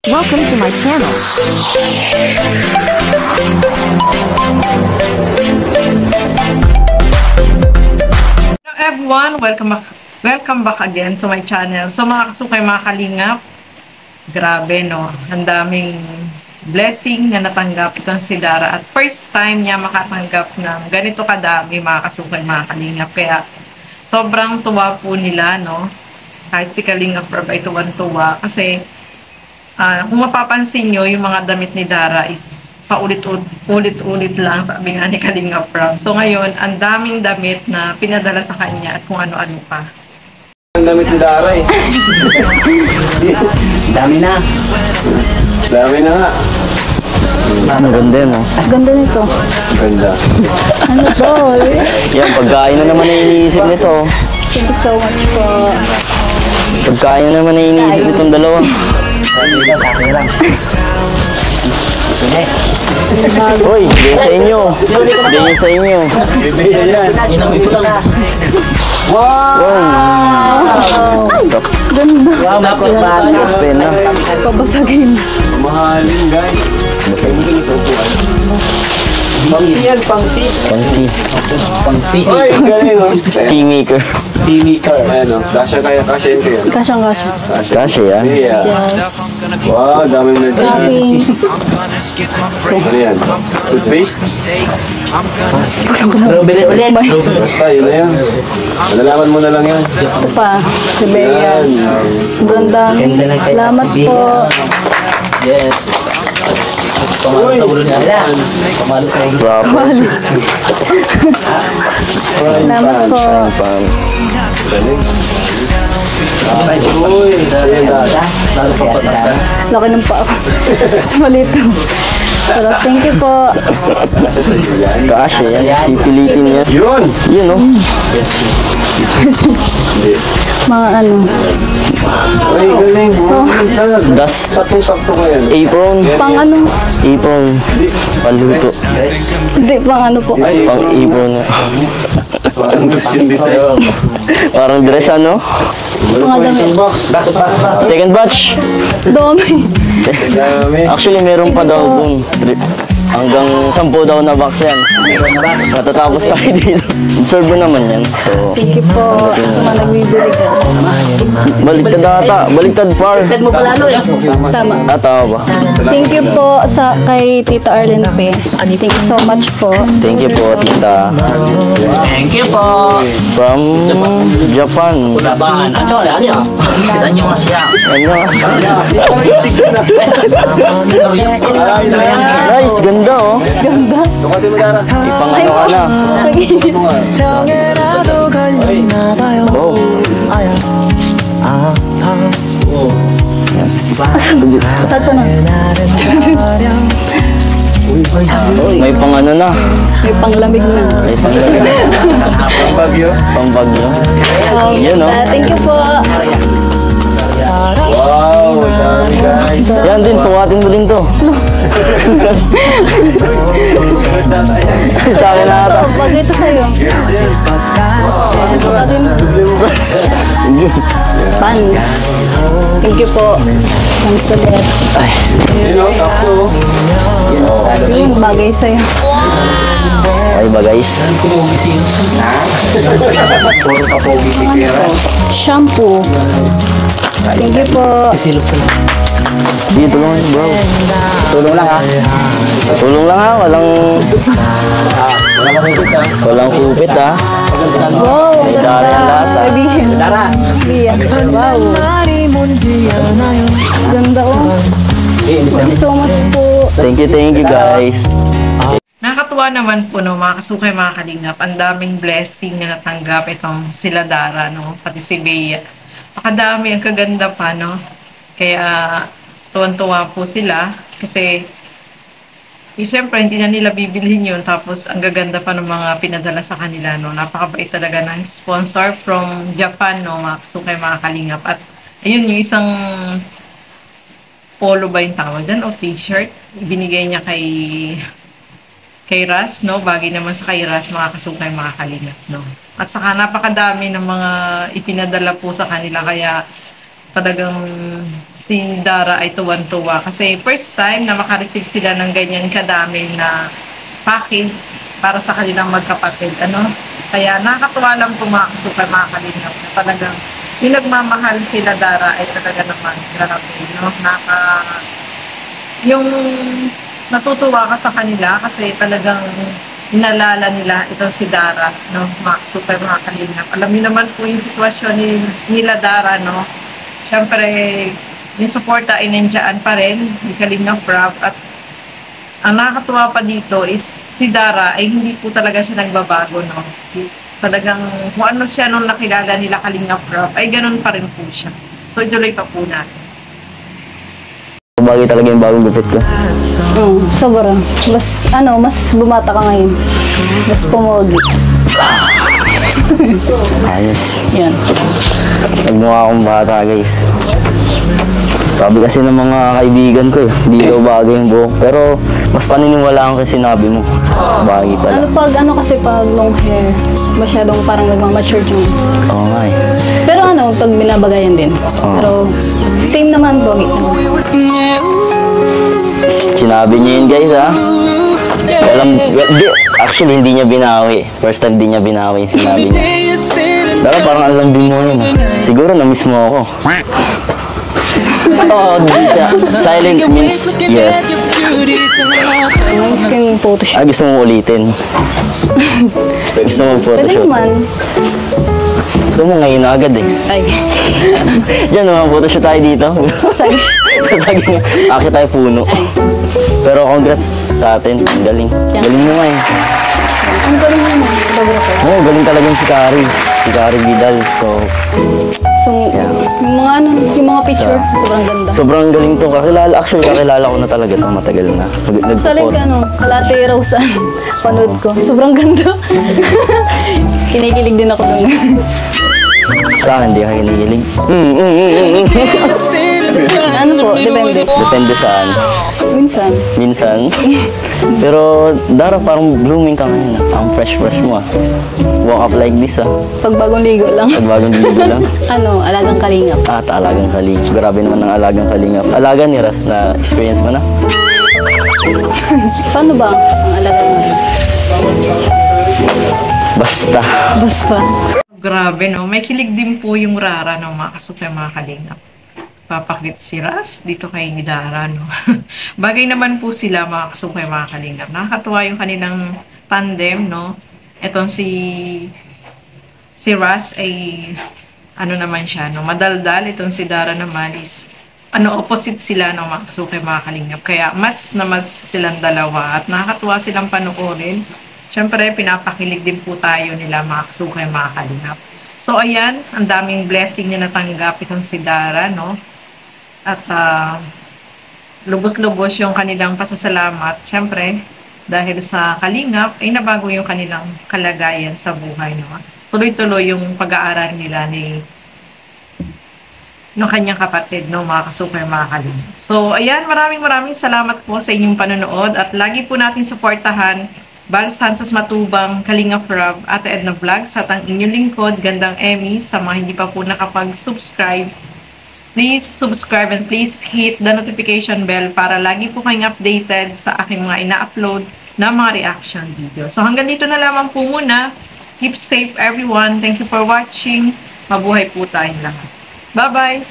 Welcome to my channel. Hello everyone, welcome back again to my channel. So mga kasukay, mga kalingap, grabe no, ang daming blessing na natanggap itong si Dara at first time niya makatanggap ng ganito kadami, mga kasukay, mga kalingap. Kaya sobrang tuwa po nila, no, kahit si Kalingap Rob ay tuwan-tuwa kasi kung mapapansin nyo, yung mga damit ni Dara is paulit-ulit lang, sabi nga ni Kalingap Rob. So ngayon, ang daming damit na pinadala sa kanya at kung ano-ano pa. Ang damit ni Dara eh. Dami na. Dami na nga. Ang ganda no? Ganda nito. Ganda. Ano to? Yan, pagkain na naman na iniisip nito. Thank you so much po. Pagkain na naman na iniisip nitong dalawa. Hoy, ganyan sa inyo. Ganyan sa inyo. Bibigyan yan. Wow! Ganda. Pena. Pabasagin. Mahalin guys. Basagin sa upuan. Pangti yan, pangti. Pangti. Ay, galing oh. Tea maker. Ayan oh. Kasya yun kayo. Kasyang-kasya. Kasi yan. Yeah. Yes. Wow, dami na dyan. Grabe. Ano yan? Toothpaste? Bili ulit. Basta, yun na yan. Malalaman mo na lang yan. Ito pa. Si Bea. Yan. Sobrang dami. Salamat po. Yes. Uy! Proper. Salamat po. Galing. Uy! Laki ng pa ako. Sumalito. Pero thank you po. Kasi yan. Pipilitin niya. Yun! Yun no? Mga ano. Uy, galing. Dust. Saktong-sakto ko yan. Apron. Pang ano. Apron. Paluto. Hindi, pang ano po. Pang apron. Parang gusto yung design. Parang dress ano? Mga damit. Box. Second batch. Dami. Dami. Actually, meron pa daw dun. Hanggang 10 daw na box yan. Matatapos tayo dito. Serve mo naman yan. So, Thank you po sa mga nagbibili ka. baliktad ata. Baliktad far. Tama. Tama ba? Thank you po sa kay Tita Arlene Pe. Thank you so much po. Thank you po, tita. Thank you po. From Japan. Labahan. At sorry, ano? Kita nyo nga siya. Ano? Guys, ganda oh. Ganda. Sukatin mo Dara. Ipang ano ka na. Oh. Taso na. May pang ano na. May panglamig na. May pang lamig. Ang bagyo. Pang bagyo. Yun oh. Thank you po. Wow, dami guys. Yan din, suwatin mo din to. Sa akin na ata. Ito, bagay ito sa'yo. Pants. Thank you po. Pants ulit. Sino? Sakto. Yung bagay sa'yo. Ay ba guys? Puro ka pogi pipira. Shampoo. Thank you po. Dito lang bro. Tulong lang ha. Tulong lang ha. Walang kupit ha. Wow, ang Dara yung ganda. lata. Kaibigan. Kaibigan. Wow. Ganda oh. Thank you so much po. Thank you guys. Nakakatuwa naman po, no, mga kasukay, mga kalingap. Ang daming blessing na natanggap itong sila Dara, no, pati si Bea. Pakadami, ang kaganda pa, no. Kaya tuwan-tuwa po sila kasi siyempre hindi na nila bibilhin yun, tapos ang gaganda pa ng mga pinadala sa kanila, no. Napakabait talaga ng sponsor from Japan, no, mga kasukay, mga kalingap. At ayun, yung isang polo ba yung tawag doon o t-shirt, binigay niya kay Ras, no? Bagay naman sa kay Ras, mga kasukay, mga kalingap, no? At saka napakadami ng mga ipinadala po sa kanila, kaya talagang si Dara ay tuwan-tuwa kasi first time na makareceive sila ng ganyan kadami na package para sa kanilang magkapatid. Kaya nakakatuwa lang po mga kasukay, mga kalingap, na talagang yung nagmamahal kila Dara ay talaga naman grabe, no? Yung natutuwa ka sa kanila kasi talagang inalala nila itong si Dara, no? Mga kasukay, mga kalingap. Alam niyo naman po yung sitwasyon nila Dara, no? Siyempre, yung suporta ay nandiyan pa rin, ni Kalingap Rob, at ang nakakatuwa pa dito is si Dara ay hindi po talaga siya nagbabago, no? Talagang kung ano siya nung nakilala nila Kalingap Rob, ay ganun pa rin po siya. So, ituloy pa po natin. Bagay talaga yung bagong gupit ko. Sobra. Mas bumata ka ngayon. Mas pumogi. Ayos. Yan. Nagmukha akong bata, guys. Sabi kasi ng mga kaibigan ko hindi daw bagay yung buhok. Pero mas paniniwalaan ko yung sinabi mo. Bagay pala. Kasi pag long hair, masyadong parang nagmamature siya. Oo nga eh. Pero pag binabagayan din. Pero same naman, pogi. Sinabi niya yun, guys, ha? Actually, hindi niya binawi. First time di niya binawi yung sinabi niya. Pero parang ang lambing mo yun. Siguro na-miss mo ako. Oo, di siya. Silent means yes. Namiss ko yung photoshoot. Gusto mo ulitin. Gusto mo Pwede photoshoot. naman. Gusto mo ngayon na agad eh. Ay. Diyan naman, photoshoot tayo dito. Sige. Saging, akit tayo puno. Pero congrats sa atin. Ang galing. Galing mo nga eh. Ang galing mo naman. Photographer. Oo, galing talaga si Kari. Si Kari Vidal. So, Yung mga picture, sobrang ganda. sobrang galing to. Kakilala ko na talaga to matagal na. Saling Kalate Rose, panood ko. Sobrang ganda. Kinikilig din ako dun. Sa akin, hindi ka kinikilig. Depende. Depende saan. Minsan. Minsan. Pero, Dara, parang blooming ka ngayon. Ang fresh mo ah. Walk up like this ah. Pag bagong ligo lang. Pag bagong ligo lang. Alagang kalingap. At alagang kalingap. Grabe naman ang alagang kalingap. Alaga ni Ras na experience mo na? Paano ba ang alagang kalingap? Basta. Grabe, no? May kilig din po yung Rara, no? Mga kasukay, mga kalingap. Papakit si Ras dito kay Dara, no? Bagay naman po sila, mga kasukay, mga kalingap. Nakakatuwa yung kanilang tandem, no? Etong si Ras ay naman siya, no? Madaldal. Itong si Dara naman is opposite sila, no? Mga kasukay, mga kalingap. Kaya match na match silang dalawa at nakakatuwa silang panoorin. Siyempre, pinapakilig din po tayo nila, mga kasukay, mga kalingap. So, ayan, ang daming blessing niya natanggap itong si Dara, no? At lubos-lubos yung kanilang pasasalamat. Siyempre, dahil sa kalingap, ay nabago yung kanilang kalagayan sa buhay, no? Tuloy-tuloy yung pag-aaral nila ng kanyang kapatid, no, mga kasukay, mga kalingap. So, ayan, maraming salamat po sa inyong panonood at lagi po natin suportahan Bal Santos Matubang, Kalingap Rob, Ate Edna Vlogs, at ang inyong lingkod, Gandang Emmy. Sa mga hindi pa po nakapag-subscribe, please subscribe and please hit the notification bell para lagi po kayong updated sa aking mga ina-upload na mga reaction video. So hanggang dito na lamang po muna. Keep safe everyone. Thank you for watching. Mabuhay po tayong lahat. Bye-bye!